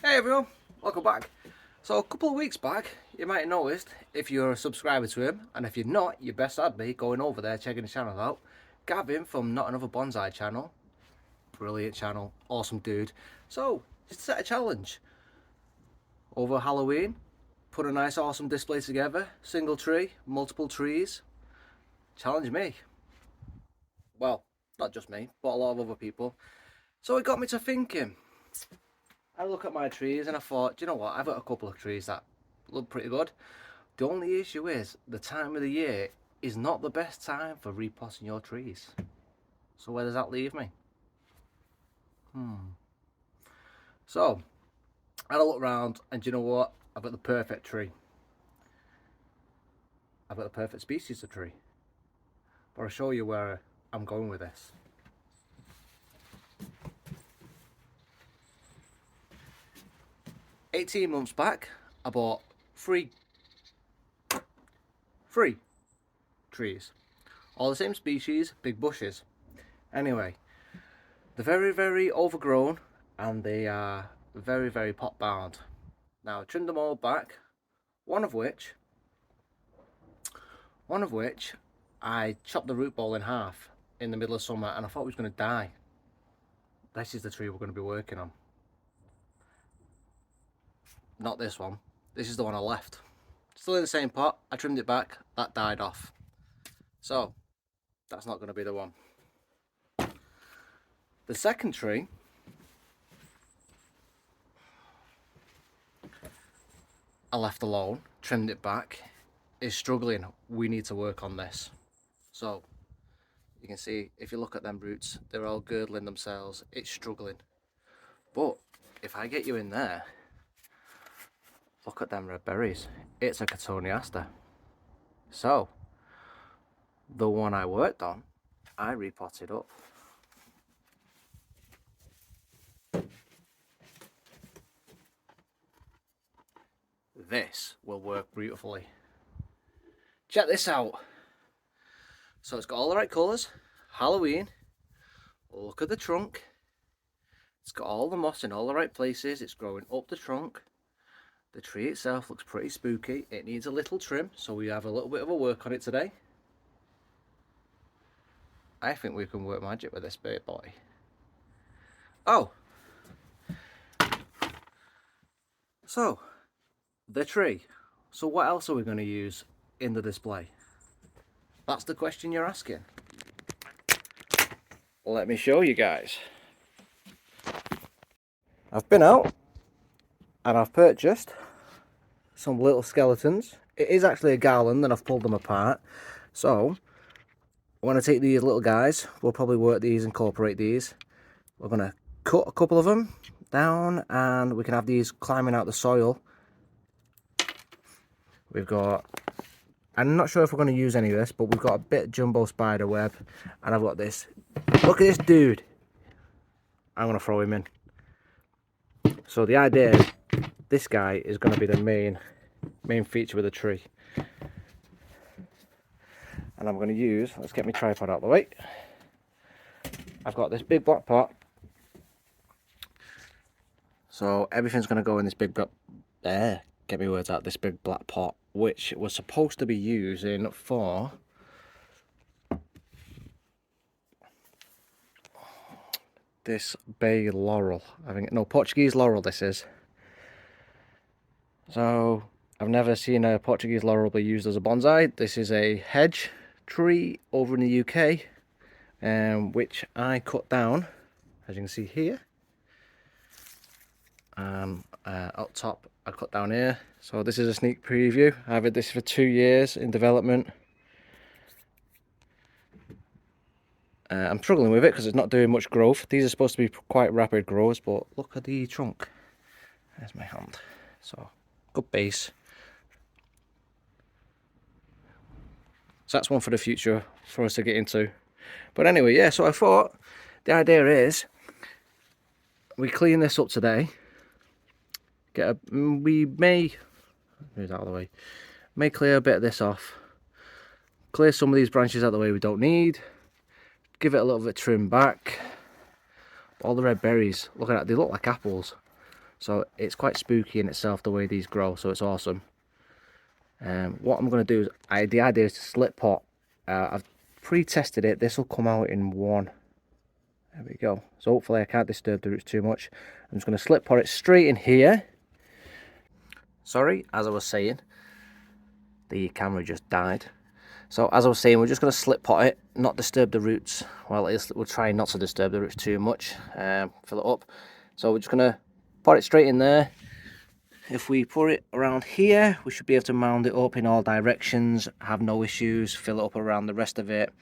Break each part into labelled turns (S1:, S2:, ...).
S1: Hey everyone, welcome back. So a couple of weeks back, you might have noticed, if you're a subscriber to him, and if you're not, you best had be going over there checking the channel out. Gavin from Not Another Bonsai channel, brilliant channel, awesome dude. So, just set a challenge. Over Halloween, put a nice awesome display together, single tree, multiple trees. Challenge me. Well, not just me, but a lot of other people. So it got me to thinking. I look at my trees and I thought, do you know what, I've got a couple of trees that look pretty good. The only issue is the time of the year is not the best time for repotting your trees. So where does that leave me? So I had a look around and do you know what, I've got the perfect tree. I've got the perfect species of tree. But I'll show you where I'm going with this. $18 months back, I bought three trees. All the same species, big bushes. Anyway, they're very overgrown and they are very pot bound. Now I trimmed them all back, one of which I chopped the root ball in half in the middle of summer and I thought it was going to die. This is the tree we're going to be working on. Not this one. This is the one I left. Still in the same pot. I trimmed it back. That died off. So, that's not going to be the one. The second tree, I left alone, trimmed it back, is struggling. We need to work on this. So, you can see, if you look at them roots, they're all girdling themselves. It's struggling. But, if I get you in there, look at them red berries. It's a Cotoneaster. So, the one I worked on, I repotted up. This will work beautifully. Check this out. So it's got all the right colours. Halloween. Look at the trunk. It's got all the moss in all the right places. It's growing up the trunk. The tree itself looks pretty spooky. It needs a little trim, so we have a little bit of a work on it today. I think we can work magic with this bit boy. Oh! So, the tree. So what else are we going to use in the display? That's the question you're asking. Let me show you guys. I've been out and I've purchased some little skeletons. It is actually a garland and I've pulled them apart. So when I take these little guys, we'll probably work these, incorporate these. We're going to cut a couple of them down and we can have these climbing out the soil. We've got, I'm not sure if we're going to use any of this, but we've got a bit of jumbo spider web and I've got this. Look at this dude. I'm going to throw him in. So the idea is this guy is going to be the main feature of the tree. And I'm going to use, let's get my tripod out of the way. I've got this big black pot. So everything's going to go in this big black, get me words out, this big black pot, which was supposed to be using for this bay laurel. I think, no, Portuguese laurel this is. So I've never seen a Portuguese laurel be used as a bonsai. This is a hedge tree over in the UK, which I cut down, as you can see here. Up top I cut down here. So this is a sneak preview. I've had this for 2 years in development. I'm struggling with it because it's not doing much growth. These are supposed to be quite rapid growers, but look at the trunk. There's my hand. So good base. So that's one for the future for us to get into. But anyway, yeah, so I thought the idea is we clean this up today. We may, move out of the way, may clear a bit of this off. Clear some of these branches out of the way we don't need. Give it a little bit of trim back. All the red berries, look at that, they look like apples. So it's quite spooky in itself the way these grow, so it's awesome. What I'm going to do is, the idea is to slip pot. I've pre-tested it. This will come out in one. There we go. So hopefully I can't disturb the roots too much. I'm just going to slip pot it straight in here. Sorry, as I was saying, the camera just died. So as I was saying, we're just going to slip pot it, not disturb the roots. Well, we'll try not to disturb the roots too much. Fill it up. So we're just going to pot it straight in there. If we put it around here, we should be able to mound it up in all directions, have no issues, fill it up around the rest of it.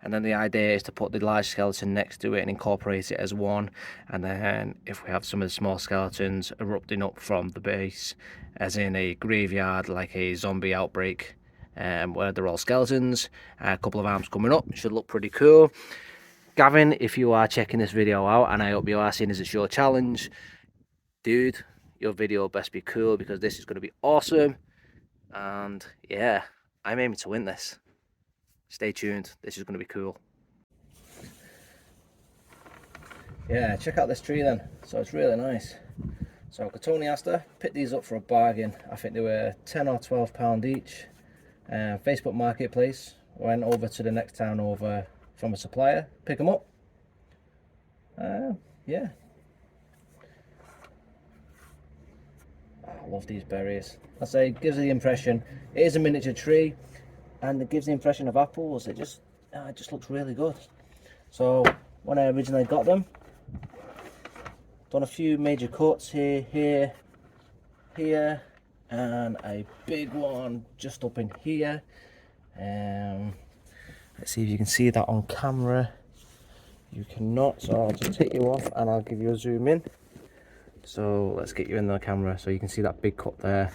S1: And then the idea is to put the large skeleton next to it and incorporate it as one. And then if we have some of the small skeletons erupting up from the base, as in a graveyard, like a zombie outbreak, where they're all skeletons, a couple of arms coming up, should look pretty cool. Gavin, if you are checking this video out, and I hope you are seeing as it's your challenge, dude, your video best be cool, because this is going to be awesome. And yeah, I'm aiming to win this. Stay tuned, this is going to be cool. Yeah, check out this tree then. So it's really nice. So Cotoneaster, picked these up for a bargain. I think they were £10 or £12 each. Facebook Marketplace, went over to the next town over from a supplier, pick them up. Yeah. I love these berries. I say, it gives the impression, it is a miniature tree, and it gives the impression of apples. It just looks really good. So when I originally got them, done a few major cuts here, and a big one just up in here. Let's see if you can see that on camera. You cannot, so I'll just take you off and I'll give you a zoom in. So let's get you in the camera so you can see that big cut there.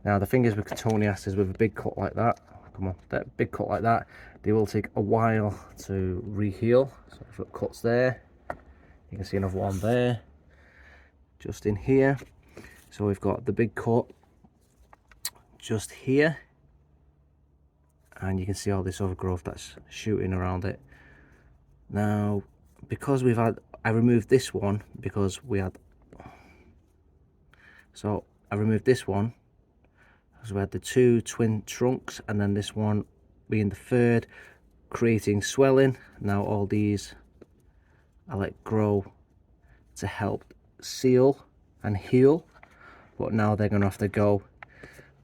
S1: Now the thing is with Cotoneasters, with a big cut like that, come on, that big cut like that, they will take a while to re-heal. So if it cuts there, you can see another one there, just in here. So we've got the big cut just here, and you can see all this overgrowth that's shooting around it. Now, because I removed this one because we had, so I removed this one because we had the two twin trunks, and then this one being the third, creating swelling. Now all these I let grow to help seal and heal, but now they're going to have to go.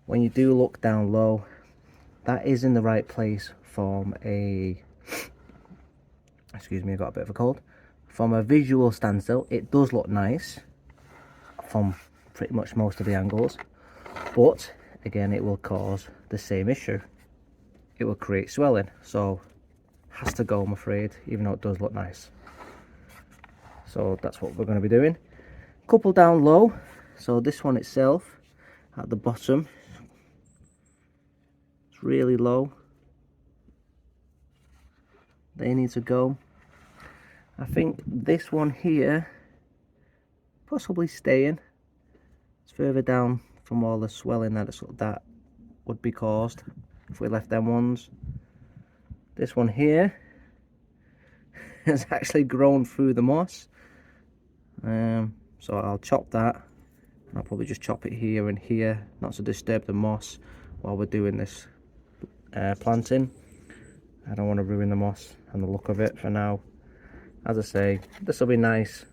S1: When you do look down low, that is in the right place from a, excuse me, I got a bit of a cold. From a visual standstill, it does look nice from pretty much most of the angles, but again, it will cause the same issue. It will create swelling, so has to go, I'm afraid, even though it does look nice. So that's what we're going to be doing. Couple down low, so this one itself at the bottom, it's really low. They need to go. I think this one here possibly staying. It's further down from all the swelling that would be caused if we left them ones. This one here has actually grown through the moss. So I'll chop that, and I'll probably just chop it here and here, not to disturb the moss while we're doing this planting. I don't want to ruin the moss and the look of it for now. As I say, this will be nice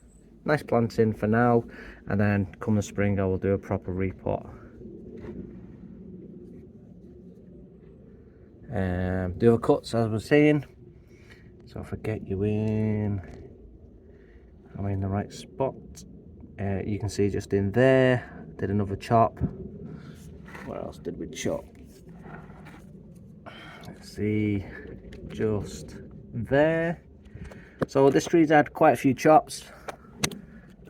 S1: planting for now, and then come the spring I will do a proper repot. Do the cuts as I was saying. So if I get you in, I'm in the right spot. You can see just in there, did another chop. What else did we chop? Let's see, just there. So this tree's had quite a few chops.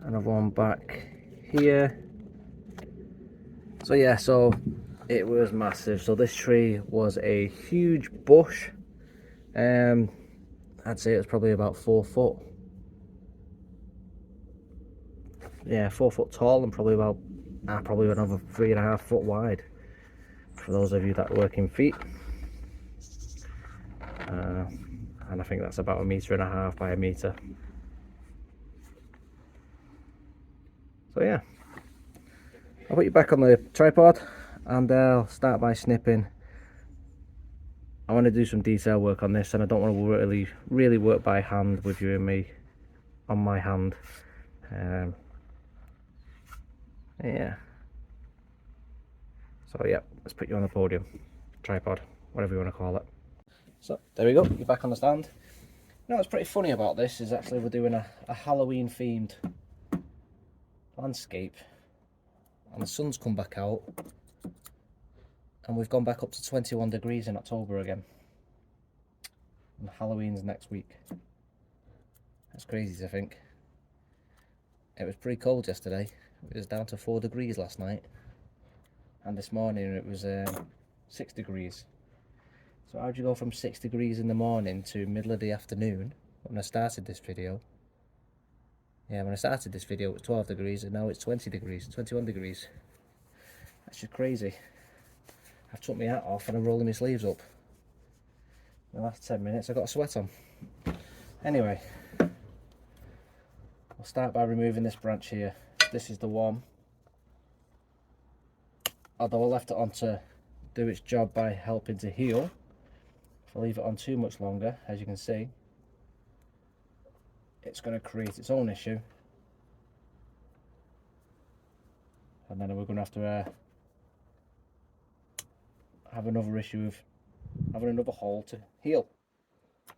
S1: Another one back here. So yeah, so it was massive. So this tree was a huge bush. I'd say it was probably about 4 foot. Yeah, 4 foot tall, and probably about probably another 3.5 foot wide. For those of you that work in feet. And I think that's about 1.5 meters by 1 meter. So yeah, I'll put you back on the tripod and I'll start by snipping. I want to do some detail work on this, and I don't want to really work by hand with you and me on my hand. Yeah. So yeah, let's put you on the podium, tripod, whatever you want to call it. So there we go, you're back on the stand. You know what's pretty funny about this is actually we're doing a Halloween themed landscape, and the sun's come back out and we've gone back up to 21 degrees in October again, and Halloween's next week. That's crazy to think. It was pretty cold yesterday. It was down to 4 degrees last night, and this morning it was 6 degrees. So how'd you go from 6 degrees in the morning to middle of the afternoon when I started this video? Yeah, when I started this video it was 12 degrees and now it's 20 degrees, 21 degrees. That's just crazy. I've took my hat off and I'm rolling my sleeves up. In the last 10 minutes I got a sweat on. Anyway, I'll start by removing this branch here. This is the one. Although I left it on to do its job by helping to heal, if I leave it on too much longer, as you can see, it's going to create its own issue, and then we're going to have to have another issue of having another hole to heal.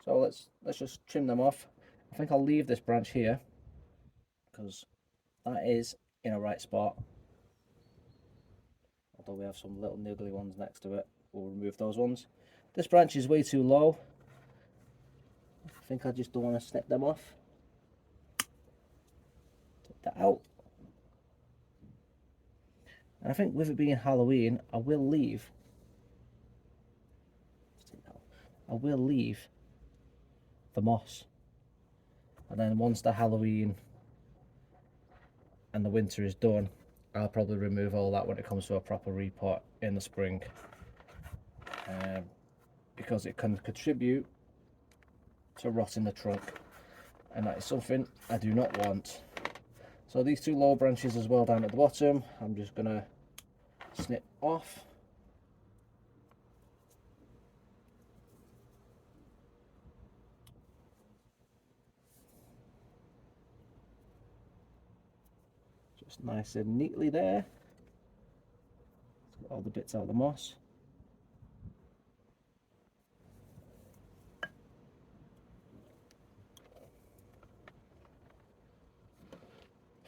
S1: So let's just trim them off. I think I'll leave this branch here because that is in a right spot, although we have some little niggly ones next to it. We'll remove those ones. This branch is way too low. I think I just don't want to snip them off. Take that out. And I think with it being Halloween, I will leave the moss. And then once the Halloween and the winter is done, I'll probably remove all that when it comes to a proper repot in the spring. Because it can contribute to rotting the trunk, and that is something I do not want. So these two low branches as well down at the bottom, I'm just going to snip off. Just nice and neatly there. Get all the bits out of the moss.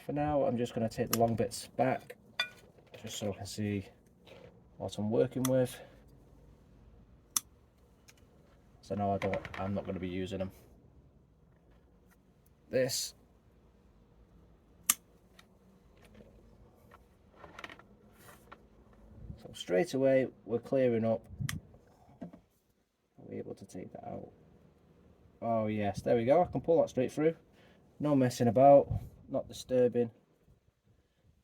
S1: For now, I'm just going to take the long bits back, just so I can see what I'm working with. So now I'm not going to be using them. This. So straight away, we're clearing up. Are we able to take that out? Oh yes, there we go. I can pull that straight through. No messing about. Not disturbing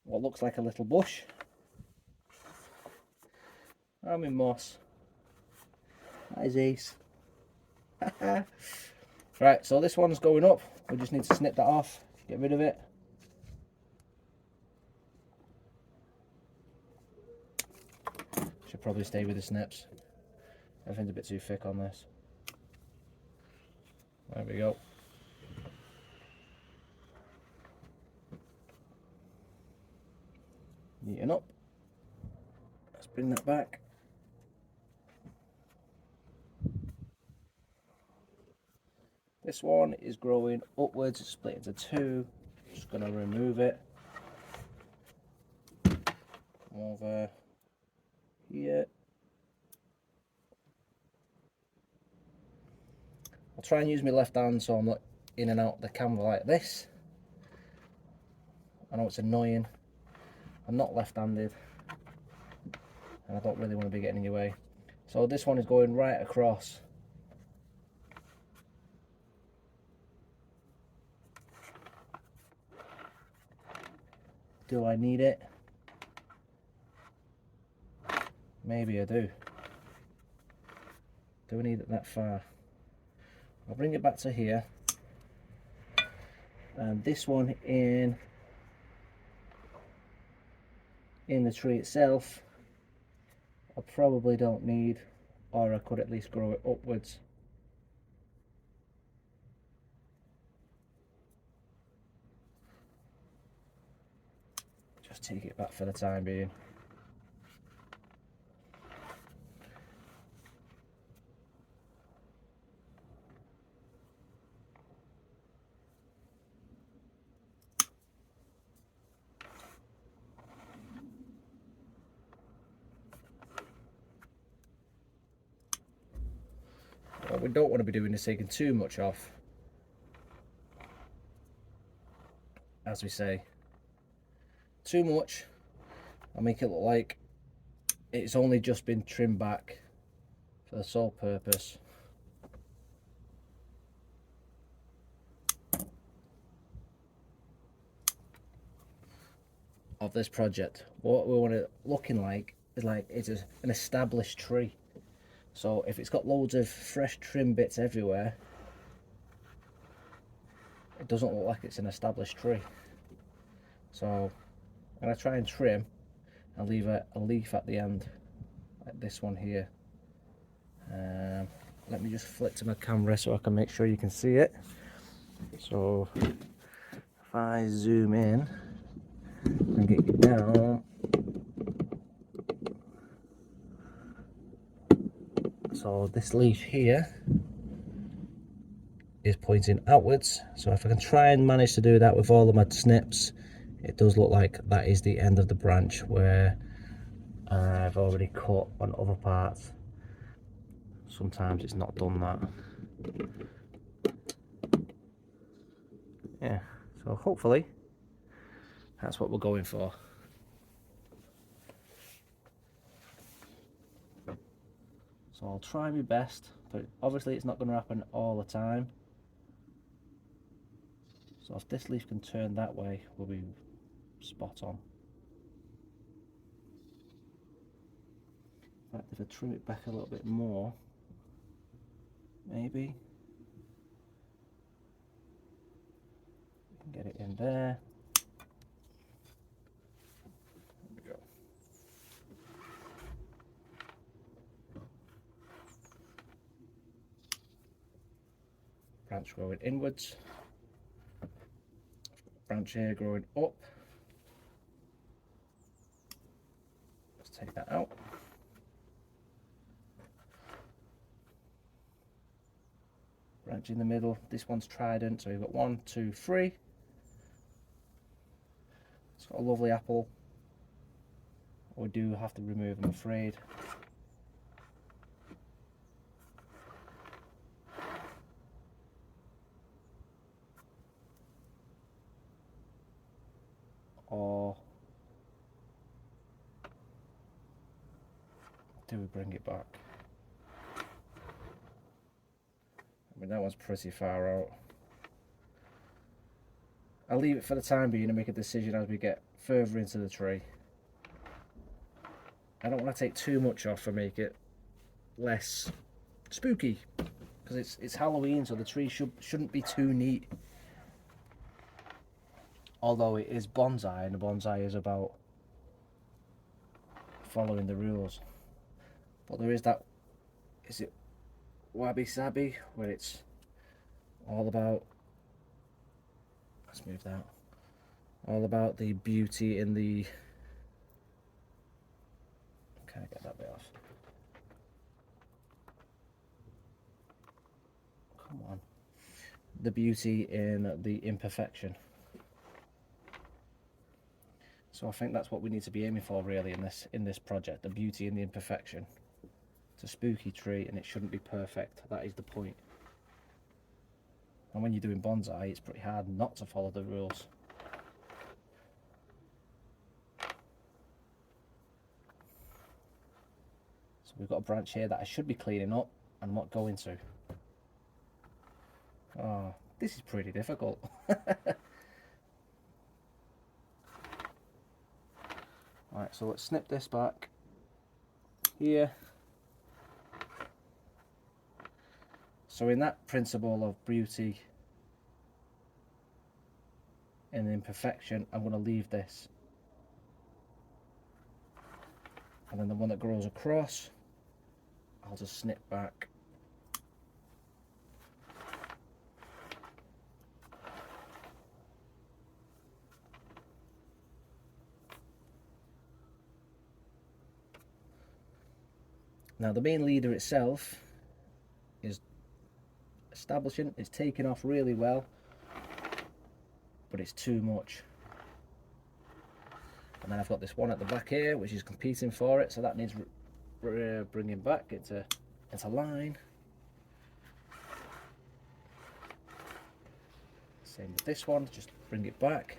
S1: what looks like a little bush. I'm in moss. That is ace. Right, so this one's going up. We just need to snip that off, get rid of it. Should probably stay with the snips. Everything's a bit too thick on this. There we go. Neaten up. Let's bring that back. This one is growing upwards, it's split into two. Just going to remove it. Over here. I'll try and use my left hand so I'm not in and out the camera like this. I know it's annoying. I'm not left-handed and I don't really want to be getting in your way. So this one is going right across. Do I need it? Maybe I do. Do I need it that far? I'll bring it back to here. And this one in in the tree itself I probably don't need, or I could at least grow it upwards. Just take it back for the time being. What we don't want to be doing is taking too much off. As we say, too much I'll make it look like it's only just been trimmed back for the sole purpose of this project. What we want it looking like is it's an established tree. So if it's got loads of fresh trim bits everywhere, it doesn't look like it's an established tree. So I'm going to try and trim and leave a leaf at the end, like this one here. Let me just flip to my camera so I can make sure you can see it. So if I zoom in and get you down, so this leaf here is pointing outwards. So if I can try and manage to do that with all of my snips, it does look like that is the end of the branch where I've already cut on other parts. Sometimes it's not done that. Yeah, so hopefully that's what we're going for. So I'll try my best, but obviously it's not going to happen all the time. So if this leaf can turn that way, we'll be spot on. In fact, if I trim it back a little bit more, maybe we can get it in there. There we go. Branch growing inwards, branch here growing up. Let's take that out. Branch in the middle, this one's trident, so we've got 1, 2, 3. It's got a lovely apple. We do have to remove, I'm afraid. Or do we bring it back? I mean, that one's pretty far out. I'll leave it for the time being and make a decision as we get further into the tree. I don't want to take too much off and make it less spooky, because it's Halloween, so the tree shouldn't be too neat. Although it is bonsai, and the bonsai is about following the rules. But there is that, is it wabi sabi, where it's all about, let's move that, all about the beauty in the, can I get that bit off? Come on. The beauty in the imperfection. So I think that's what we need to be aiming for really in this project, the beauty in the imperfection. It's a spooky tree and it shouldn't be perfect. That is the point. And when you're doing bonsai, it's pretty hard not to follow the rules. So we've got a branch here that I should be cleaning up and I'm not going to. Oh, this is pretty difficult. Right, so let's snip this back here. So in that principle of beauty and imperfection, I'm going to leave this. And then the one that grows across, I'll just snip back. Now the main leader itself is establishing, it's taking off really well, but it's too much. And then I've got this one at the back here which is competing for it, so that needs bringing back into line. Same with this one, just bring it back.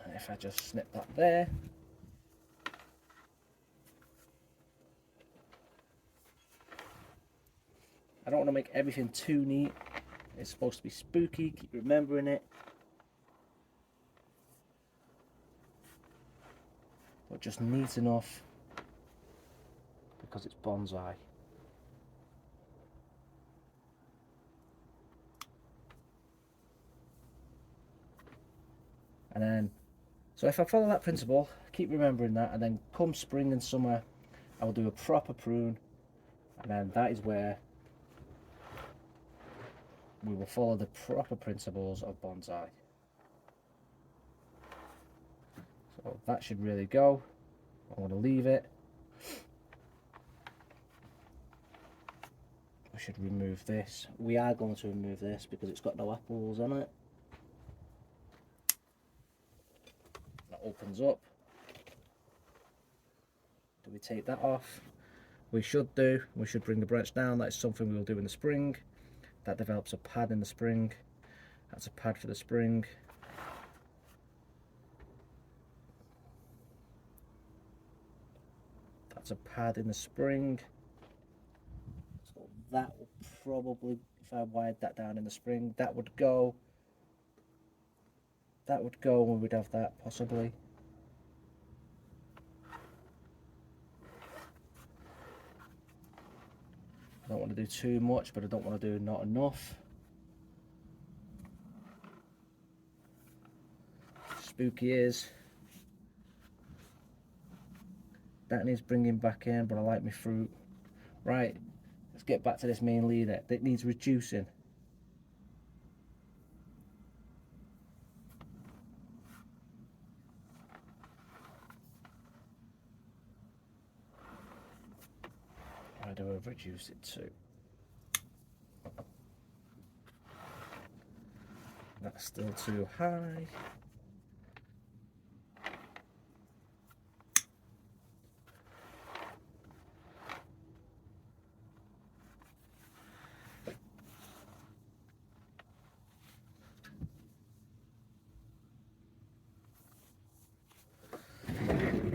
S1: And if I just snip that there, I don't want to make everything too neat. It's supposed to be spooky, keep remembering it. But just neat enough because it's bonsai. And then, so if I follow that principle, keep remembering that, and then come spring and summer, I will do a proper prune, and then that is where we will follow the proper principles of bonsai. So that should really go. I'm going to leave it. I should remove this. We are going to remove this because it's got no apples on it. That opens up. Do we take that off? We should do. We should bring the branch down. That is something we will do in the spring. That develops a pad in the spring. That's a pad for the spring. That's a pad in the spring. So that will probably, if I wired that down in the spring, that would go. That would go when we'd have that, possibly. I don't want to do too much, but I don't want to do not enough. Spooky is. That needs bringing back in, but I like my fruit. Right, let's get back to this main leader. It needs reducing. Where do I reduce it to? That's still too high.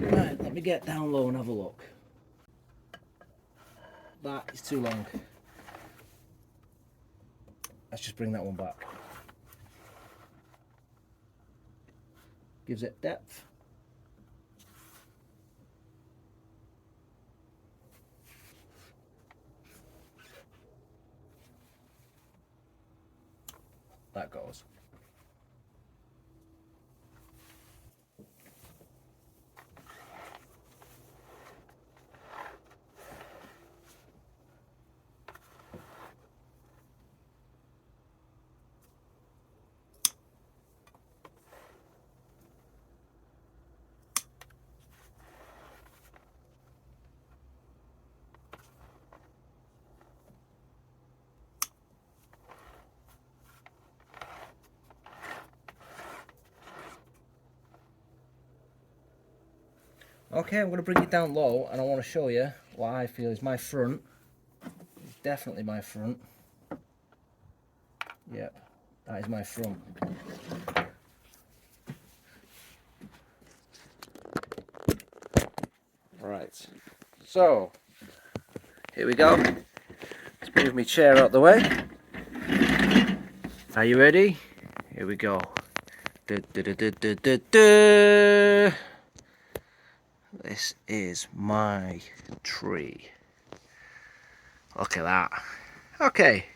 S1: Right, let me get down low and have a look. That is too long. Let's just bring that one back. Gives it depth. That goes. Okay, I'm going to bring it down low and I want to show you what I feel is my front. It's definitely my front. Yep, that is my front. Right, so here we go. Let's move my chair out the way. Are you ready? Here we go. This is my tree. Look at that. Okay.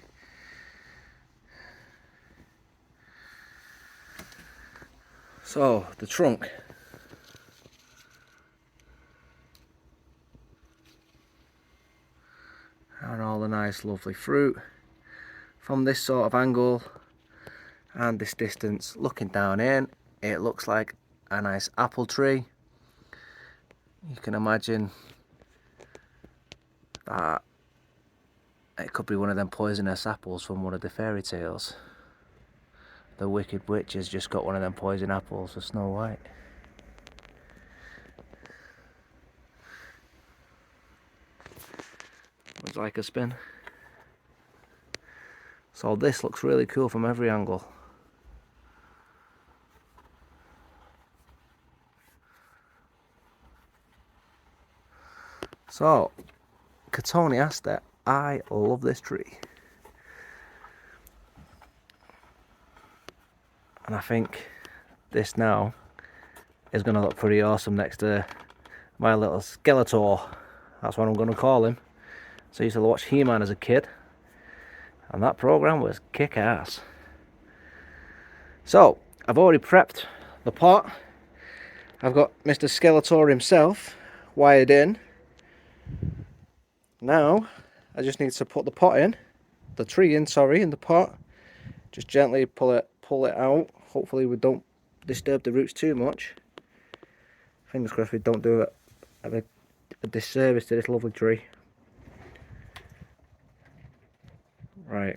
S1: So, the trunk. nice lovely fruit from this sort of angle and this distance. Looking down in, it looks like a nice apple tree. You can imagine that it could be one of them poisonous apples from one of the fairy tales. The Wicked Witch has just got one of them poison apples for Snow White. Would you like a spin? So this looks really cool from every angle. So, Cotoneaster, I love this tree. And I think this now is going to look pretty awesome next to my little Skeletor. That's what I'm going to call him. So I used to watch He-Man as a kid, and that program was kick-ass. So, I've already prepped the pot. I've got Mr. Skeletor himself wired in. Now, I just need to put the pot in, the tree in, sorry, in the pot. Just gently pull it out. Hopefully we don't disturb the roots too much. Fingers crossed we don't do a disservice to this lovely tree. Right,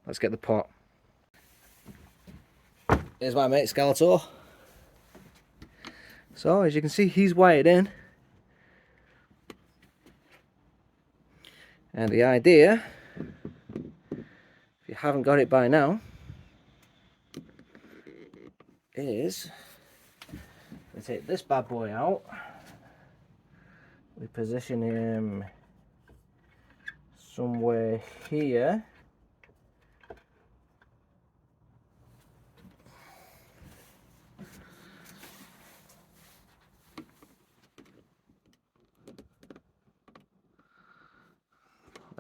S1: let's get the pot. Here's my mate Skeletor. So as you can see, he's wired in. And the idea, if you haven't got it by now, is we take this bad boy out. We position him somewhere here.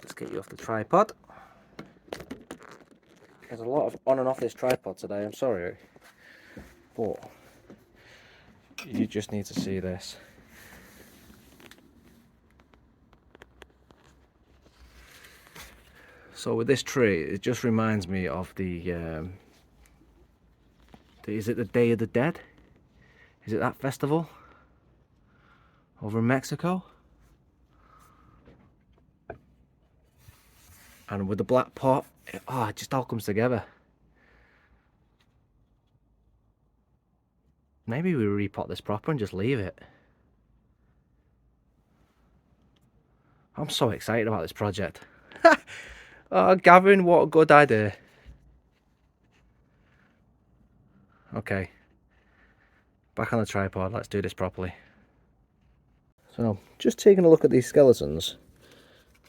S1: Let's get you off the tripod. There's a lot of on and off this tripod today, I'm sorry. But you just need to see this. So with this tree, it just reminds me of is it the Day of the Dead? Is it that festival over in Mexico? And with the black pot, it just all comes together. Maybe we repot this proper and just leave it. I'm so excited about this project. Oh, Gavin, what a good idea. Okay, back on the tripod, let's do this properly. So, just taking a look at these skeletons,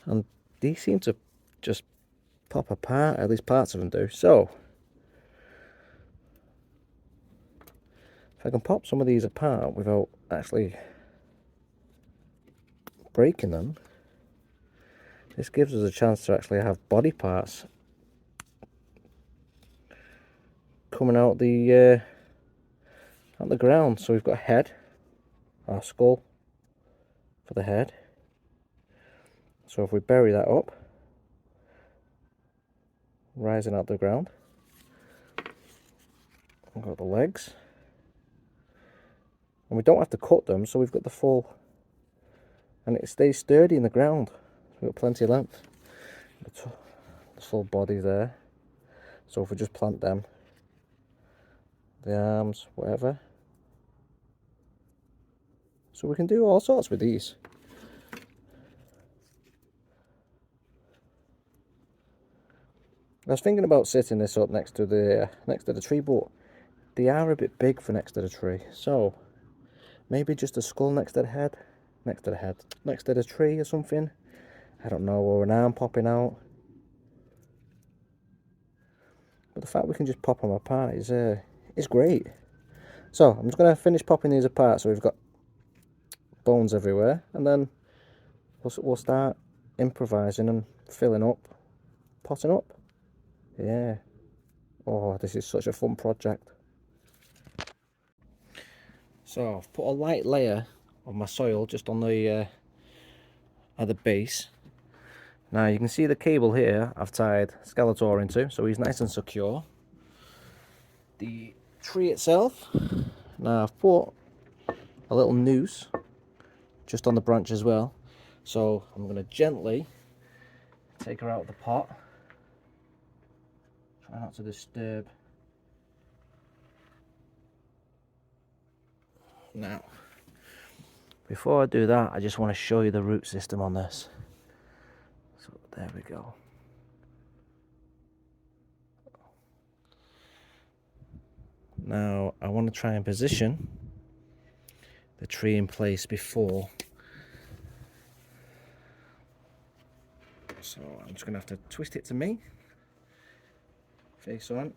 S1: and these seem to just pop apart, at least parts of them do. So, if I can pop some of these apart without actually breaking them, this gives us a chance to actually have body parts coming out the ground. So we've got a head, our skull for the head. So if we bury that up, rising out the ground, we've got the legs, and we don't have to cut them, so we've got the full, and it stays sturdy in the ground. We've got plenty of length. The full body there. So if we just plant them, the arms, whatever. So we can do all sorts with these. I was thinking about setting this up next to the tree, but they are a bit big for next to the tree. So maybe just a skull next to the head, next to the tree or something. I don't know, or an arm popping out. But the fact we can just pop them apart is great. So I'm just going to finish popping these apart so we've got bones everywhere, and then we'll start improvising and filling up, potting up. Yeah. Oh, this is such a fun project. So I've put a light layer of my soil just on the at the base. Now you can see the cable here I've tied Skeletor into, so he's nice and secure. The tree itself, now I've put a little noose just on the branch as well, so I'm going to gently take her out of the pot. Try not to disturb. Now, before I do that, I just want to show you the root system on this. So there we go. Now I want to try and position the tree in place before. So I'm just going to have to twist it to me, face on.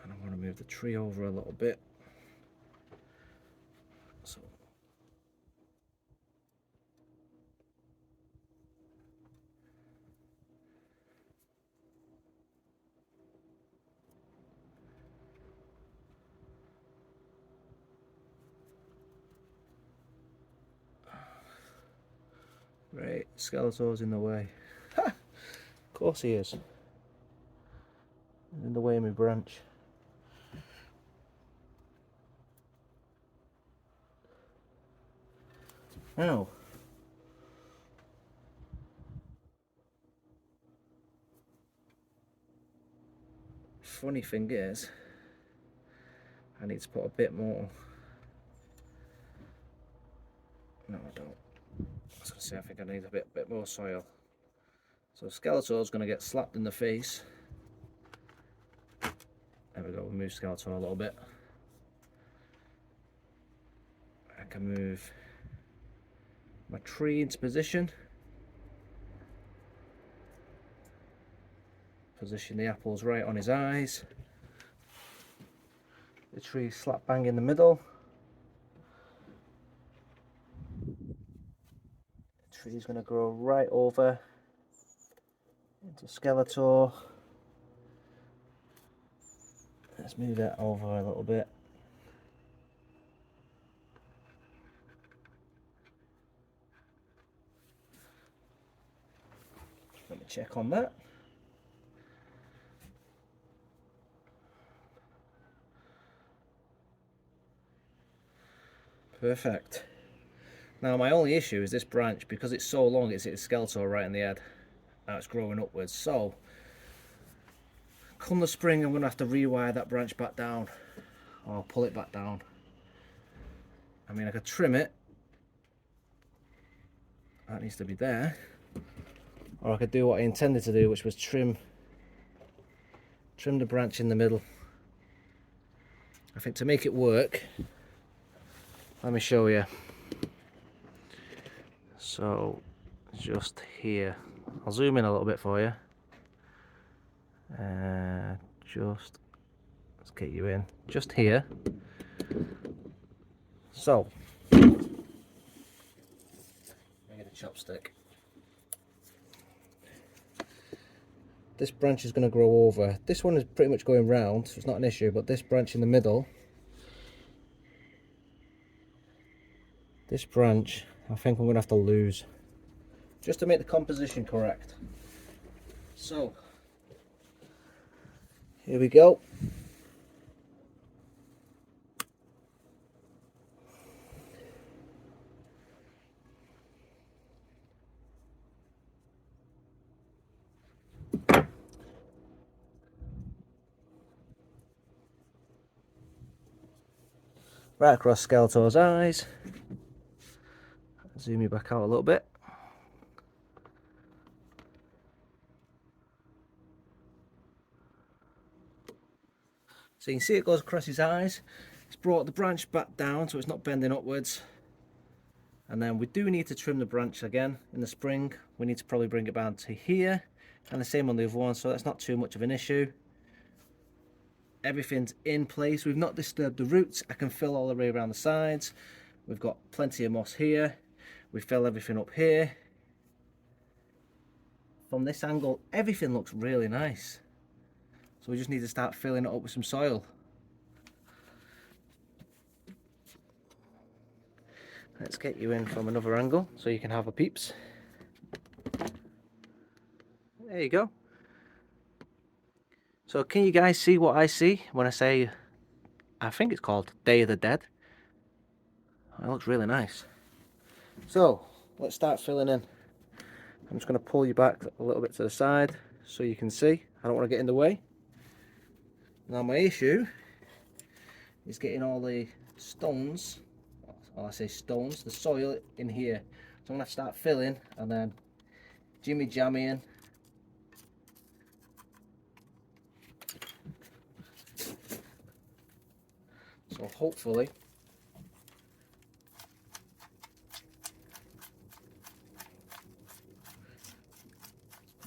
S1: And I'm going to move the tree over a little bit. So right, Skeletor's in the way. Ha! Of course he is. He's in the way of my branch. Now, funny thing is, I need to put a bit more. No, I don't. I was going to say, I think I need a bit more soil. So Skeletor's going to get slapped in the face. There we go, we'll move Skeletor a little bit. I can move my tree into position. Position the apples right on his eyes. The tree slap bang in the middle. The tree's going to grow right over into Skeletor. Let's move that over a little bit. Let me check on that. Perfect. Now my only issue is this branch, because it's so long, it's hit Skeletor right in the head. Now it's growing upwards, so come the spring I'm going to have to rewire that branch back down, or pull it back down. I mean, I could trim it, that needs to be there, or I could do what I intended to do, which was trim the branch in the middle. I think to make it work, let me show you. So just here, I'll zoom in a little bit for you. Let's get you in just here. So I get a chopstick. This branch is going to grow over. This one is pretty much going round, so it's not an issue, but this branch in the middle, this branch, I think I'm going to have to lose just to make the composition correct. So here we go. Right across Skeletor's eyes. Zoom you back out a little bit. So you can see it goes across his eyes. It's brought the branch back down so it's not bending upwards. And then we do need to trim the branch again in the spring. We need to probably bring it down to here, and the same on the other one, so that's not too much of an issue. Everything's in place. We've not disturbed the roots. I can fill all the way around the sides. We've got plenty of moss here. We fill everything up here. From this angle, everything looks really nice. So we just need to start filling it up with some soil. Let's get you in from another angle so you can have a peeps. There you go. So can you guys see what I see when I say, I think it's called Day of the Dead? It looks really nice. So let's start filling in. I'm just going to pull you back a little bit to the side so you can see. I don't want to get in the way. Now my issue is getting all the stones, or I say stones, the soil in here. So I'm going to start filling and then jimmy jamming. So hopefully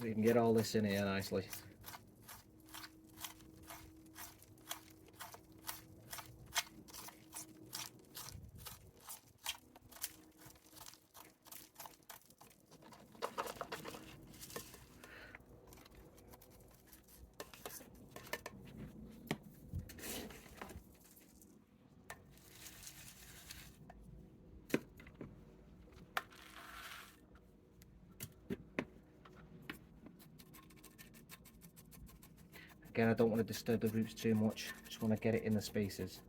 S1: we can get all this in here nicely. Again, I don't want to disturb the roots too much, just want to get it in the spaces.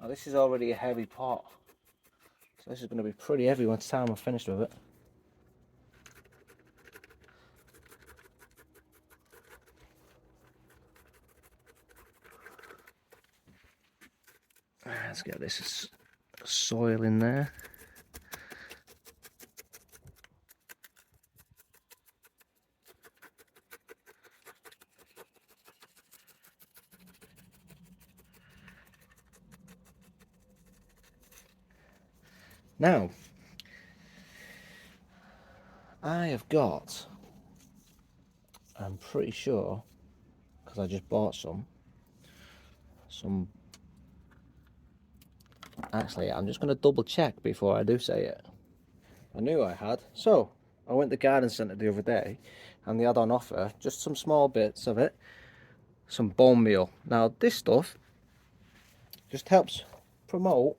S1: Now this is already a heavy pot, so this is going to be pretty heavy once time I'm finished with it. Let's get this soil in there. Now, I have got, I'm pretty sure, because I just bought some, actually I'm just going to double check before I do say it. I knew I had. So, I went to the garden centre the other day and they had on offer just some small bits of it, some bone meal. Now this stuff just helps promote,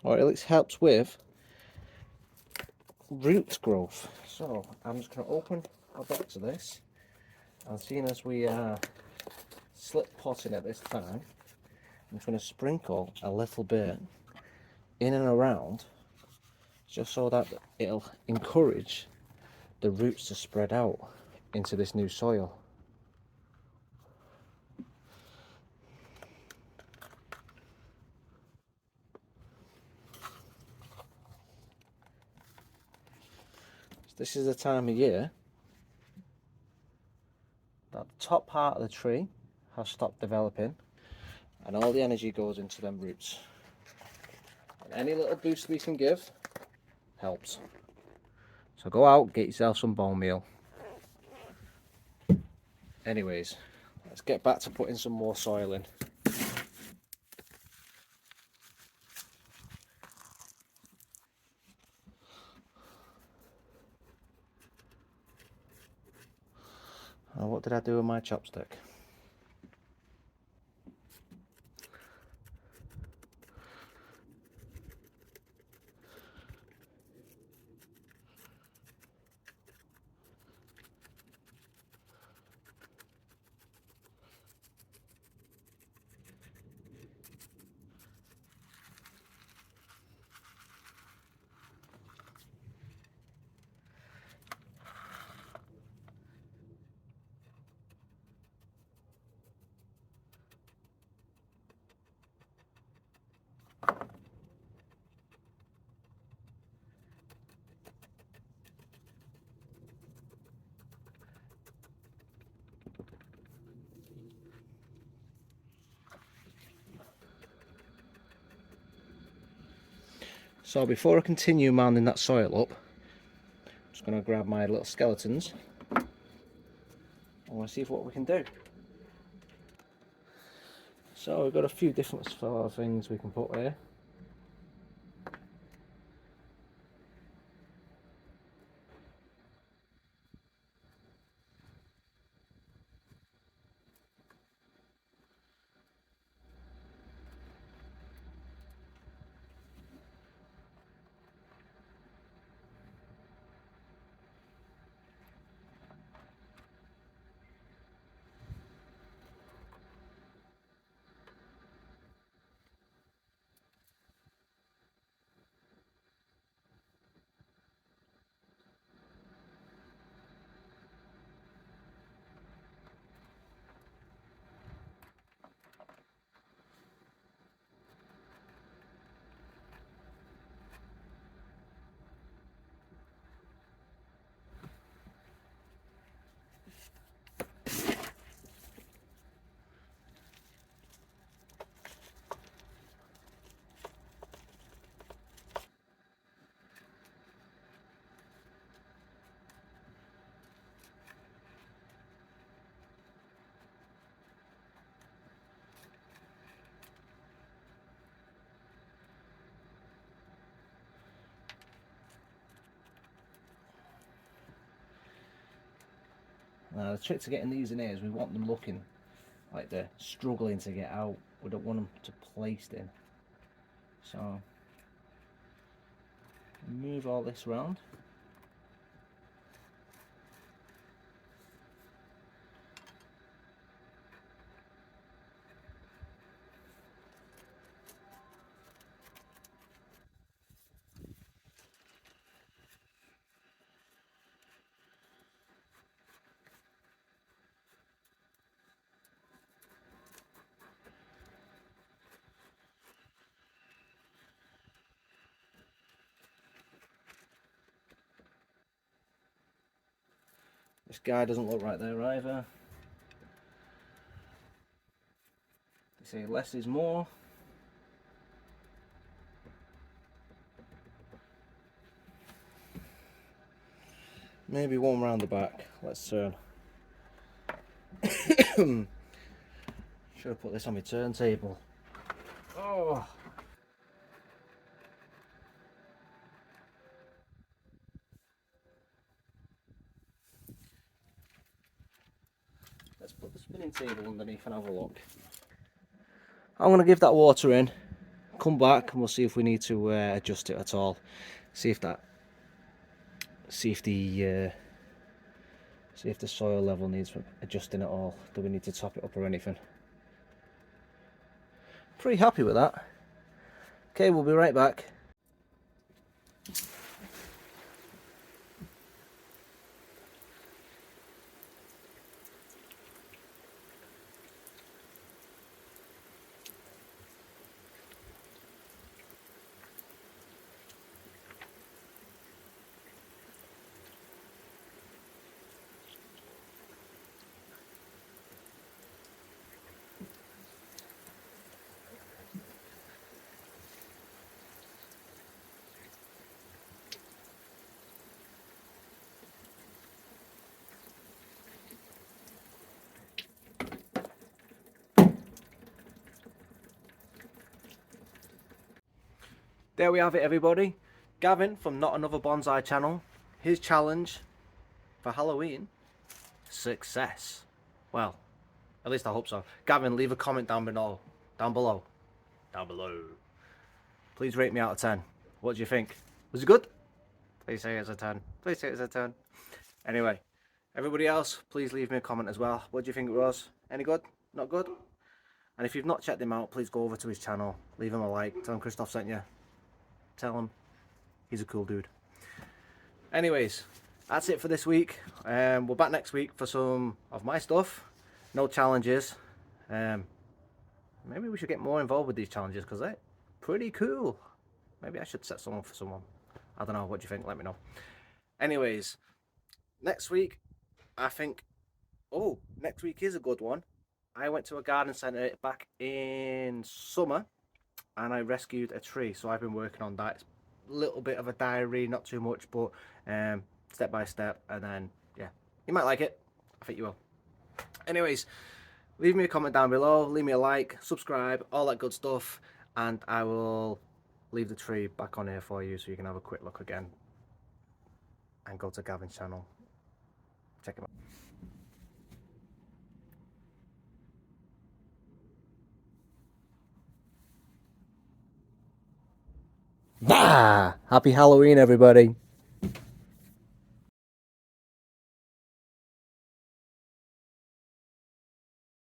S1: or at least helps with, root growth. So I'm just going to open a box of this, and seeing as we are slip potting at this time, I'm just going to sprinkle a little bit in and around, just so that it'll encourage the roots to spread out into this new soil. This is the time of year that the top part of the tree has stopped developing and all the energy goes into them roots. And any little boost we can give helps. So go out, get yourself some bone meal. Anyways, let's get back to putting some more soil in. Now, what did I do with my chopstick? So before I continue mounding that soil up, I'm just going to grab my little skeletons. I want to see what we can do. So we've got a few different sort of things we can put here. Now the trick to getting these in here is we want them looking like they're struggling to get out. We don't want them to place in. So move all this around. This guy doesn't look right there either. They say less is more. Maybe one round the back. Let's turn. Should have put this on my turntable. Oh. Let's put the spinning table underneath and have a look. I'm going to give that water in, come back and we'll see if we need to adjust it at all. See if the soil level needs adjusting at all. Do we need to top it up or anything? Pretty happy with that. Okay, we'll be right back. There we have it, everybody. Gavin from Not Another Bonsai channel. His challenge for Halloween, success. Well, at least I hope so. Gavin, leave a comment down below. Please rate me out of 10. What do you think? Was it good? Please say it's a 10. Please say it's a 10. Anyway, everybody else, please leave me a comment as well. What do you think it was? Any good? Not good? And if you've not checked him out, please go over to his channel. Leave him a like. Tell him Christoph sent you. Tell him he's a cool dude. Anyways, that's it for this week. We're back next week for some of my stuff. No challenges. Maybe we should get more involved with these challenges because they're pretty cool. Maybe I should set someone for someone. I don't know. What do you think? Let me know. Anyways, next week, I think... Oh, next week is a good one. I went to a garden centre back in summer and I rescued a tree. So I've been working on that. It's little bit of a diary, not too much, but step by step, and then yeah, you might like it. I think you will. Anyways, leave me a comment down below, leave me a like, subscribe, all that good stuff, and I will leave the tree back on here for you so you can have a quick look again and go to Gavin's channel. Check him out. Bah! Happy Halloween, everybody.